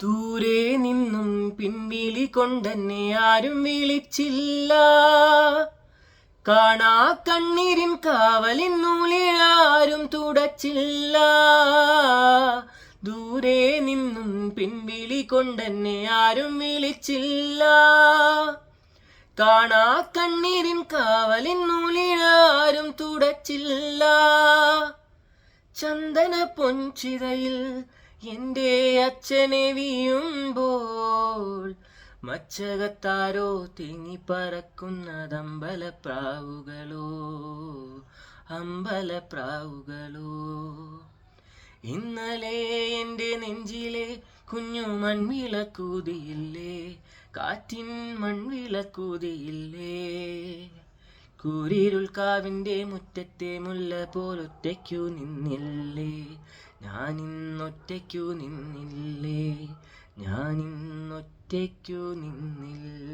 ദൂരെ നിന്നും പിൻവിളി കൊണ്ടെന്നെ ആരും വിളിച്ചില്ല. കാണാ കണ്ണീരിൻ കാവലിൻ നൂലിഴാരും തുടച്ചില്ല. ദൂരെ നിന്നും പിൻവിളി കൊണ്ടെന്നെ ആരും വിളിച്ചില്ല. കാണാ കണ്ണീരിൻ കാവലിൻ നൂലിഴാരും തുടച്ചില്ല. ചന്ദന പൊൻചിതയിൽ എൻ്റെ അച്ഛനെ വീഴുമ്പോൾ മച്ചകത്താരോ തിങ്ങിപ്പറക്കുന്നതമ്പലപ്രാവുകളോ, അമ്പലപ്രാവുകളോ. ഇന്നലെ എൻ്റെ നെഞ്ചിലെ കുഞ്ഞു മൺവിളക്കൂതിയില്ലേ, കാറ്റിൻ മൺവിളക്കൂതിയില്ലേ. കൂരിരുൾ കാവിൻ്റെ മുറ്റത്തെ മുല്ല പോലൊറ്റയ്ക്കു നിന്നില്ലേ, ഞാനിന്നൊറ്റയ്ക്കു നിന്നില്ലേ, ഞാനിന്നൊറ്റയ്ക്കു നിന്നില്ലേ.